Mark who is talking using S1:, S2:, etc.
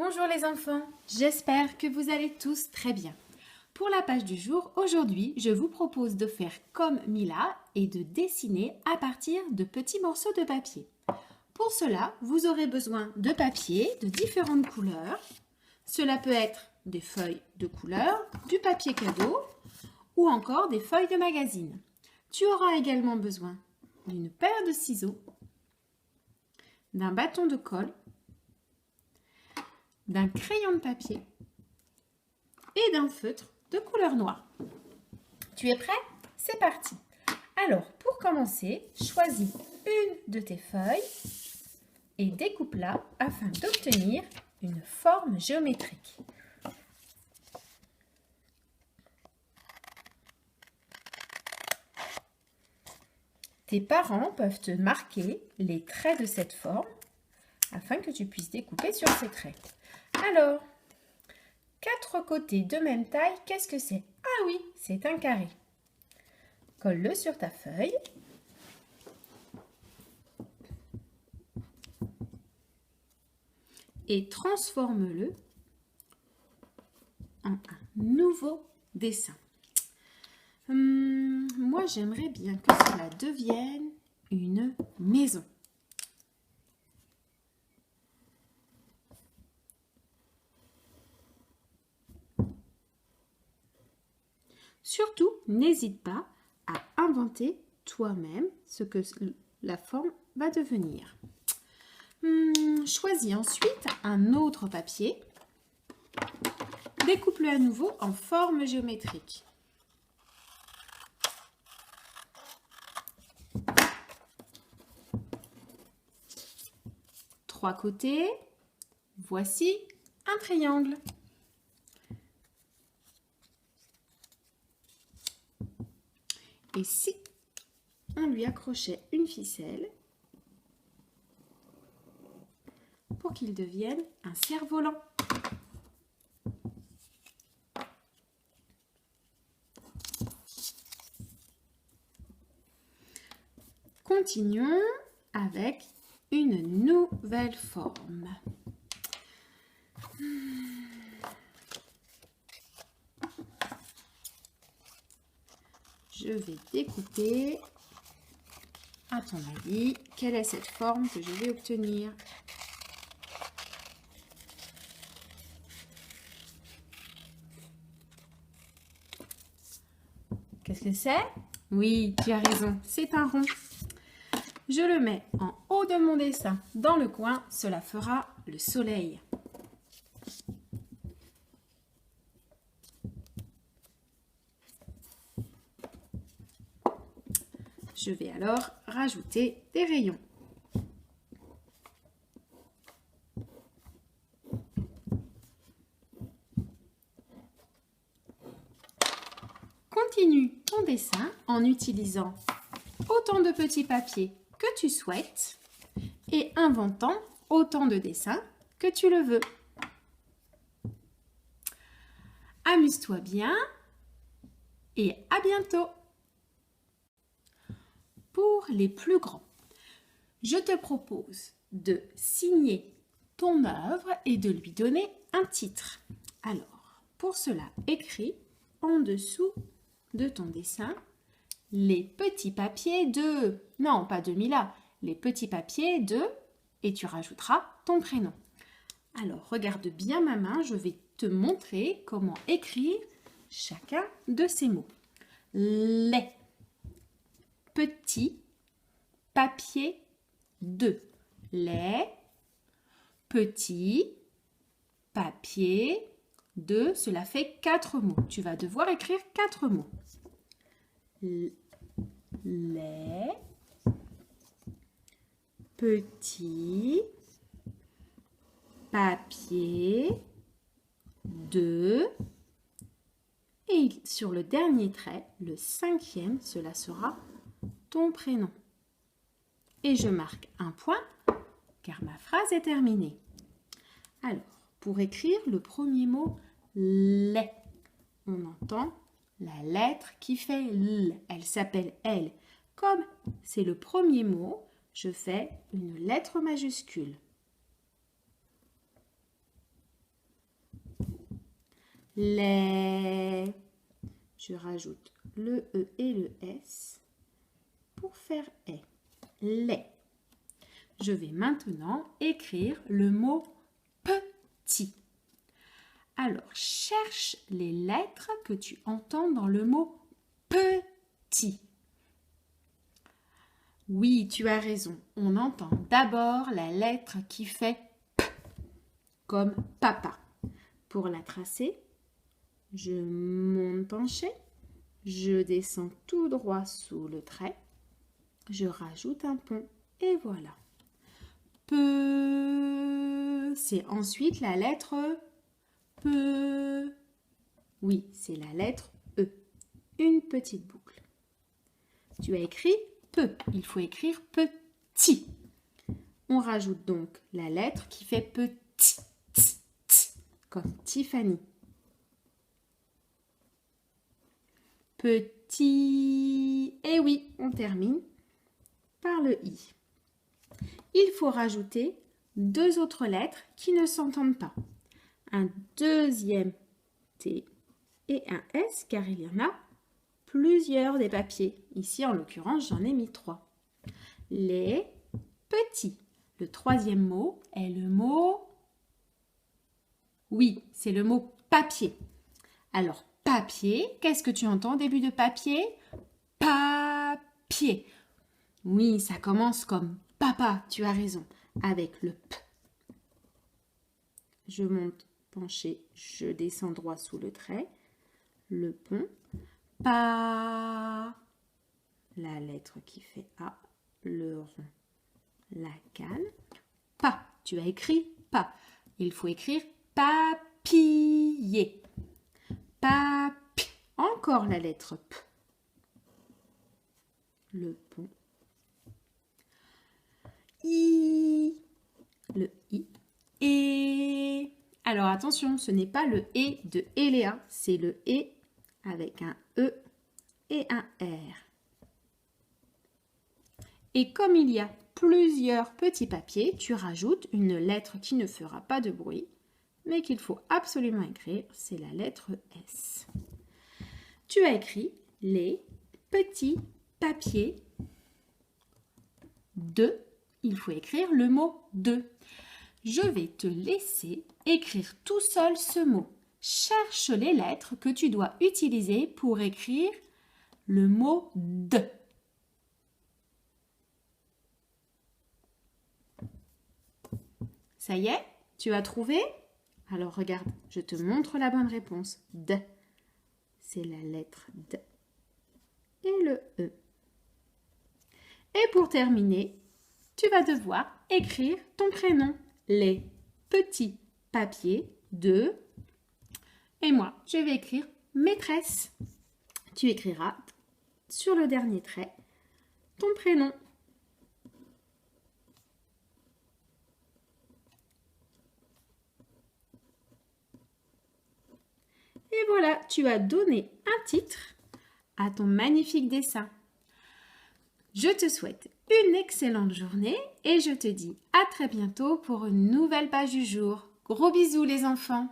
S1: Bonjour les enfants, j'espère que vous allez tous très bien. Pour la page du jour, aujourd'hui, je vous propose de faire comme Mila et de dessiner à partir de petits morceaux de papier. Pour cela, vous aurez besoin de papier de différentes couleurs. Cela peut être des feuilles de couleur, du papier cadeau ou encore des feuilles de magazine. Tu auras également besoin d'une paire de ciseaux, d'un bâton de colle, d'un crayon de papier et d'un feutre de couleur noire. Tu es prêt? C'est parti! Alors, pour commencer, choisis une de tes feuilles et découpe-la afin d'obtenir une forme géométrique. Tes parents peuvent te marquer les traits de cette forme afin que tu puisses découper sur ces traits. Alors, 4 côtés de même taille, qu'est-ce que c'est? Ah oui, c'est un carré. Colle-le sur ta feuille. Et transforme-le en un nouveau dessin. Moi, j'aimerais bien que cela devienne une maison. Surtout, n'hésite pas à inventer toi-même ce que la forme va devenir. Choisis ensuite un autre papier. Découpe-le à nouveau en forme géométrique. Trois côtés. Voici un triangle. Et si on lui accrochait une ficelle pour qu'il devienne un cerf-volant? Continuons avec une nouvelle forme. Je vais découper. À ton avis, quelle est cette forme que je vais obtenir? Qu'est-ce que c'est? Oui, tu as raison, c'est un rond. Je le mets en haut de mon dessin, dans le coin, cela fera le soleil. Je vais alors rajouter des rayons. Continue ton dessin en utilisant autant de petits papiers que tu souhaites et inventant autant de dessins que tu le veux. Amuse-toi bien et à bientôt! Pour les plus grands, je te propose de signer ton œuvre et de lui donner un titre. Alors, pour cela, écris en dessous de ton dessin les petits papiers de... Non, pas de Mila. Les petits papiers de... Et tu rajouteras ton prénom. Alors, regarde bien ma main. Je vais te montrer comment écrire chacun de ces mots. Les petits papiers de. Les petits papiers de. Cela fait 4 mots. Tu vas devoir écrire 4 mots. Les petits papiers de, et sur le dernier trait, le 5e, cela sera ton prénom. Et je marque un point car ma phrase est terminée. Alors, pour écrire le premier mot, les, on entend la lettre qui fait L, elle s'appelle L. Comme c'est le premier mot, je fais une lettre majuscule. lait. Je rajoute le E et le S pour faire est. Lait. Je vais maintenant écrire le mot petit. Alors, cherche les lettres que tu entends dans le mot petit. Oui, tu as raison. On entend d'abord la lettre qui fait P, comme papa. Pour la tracer, je monte penché, je descends tout droit sous le trait, je rajoute un pont et voilà. Peu, c'est ensuite la lettre P. Oui, c'est la lettre E. Une petite boucle. Tu as écrit peu, il faut écrire petit. On rajoute donc la lettre qui fait petit, comme Tiffany. Petit. Et oui, on termine par le I. Il faut rajouter 2 autres lettres qui ne s'entendent pas. Un deuxième T et un S, car il y en a plusieurs des papiers. Ici, en l'occurrence, j'en ai mis 3. Les petits. Le troisième mot est le mot... Oui, c'est le mot papier. Alors, papier, qu'est-ce que tu entends au début de papier? Papier. Oui, ça commence comme papa, tu as raison, avec le P. Je monte penché, je descends droit sous le trait, le pont, pas, la lettre qui fait A, le rond, la canne, pas, tu as écrit pas, il faut écrire papier, papi, encore la lettre P, le pont, I, le I, et... Alors attention, ce n'est pas le E de Eléa, c'est le E avec un E et un R. Et comme il y a plusieurs petits papiers, tu rajoutes une lettre qui ne fera pas de bruit, mais qu'il faut absolument écrire, c'est la lettre S. Tu as écrit les petits papiers de, il faut écrire le mot de. Je vais te laisser écrire tout seul ce mot. Cherche les lettres que tu dois utiliser pour écrire le mot de. Ça y est, tu as trouvé? Alors regarde, je te montre la bonne réponse. D. C'est la lettre D. Et le E. Et pour terminer, tu vas devoir écrire ton prénom. Les petits papiers de... Et moi, je vais écrire maîtresse. Tu écriras sur le dernier trait ton prénom. Et voilà, tu as donné un titre à ton magnifique dessin. Je te souhaite une excellente journée et je te dis à très bientôt pour une nouvelle page du jour. Gros bisous les enfants!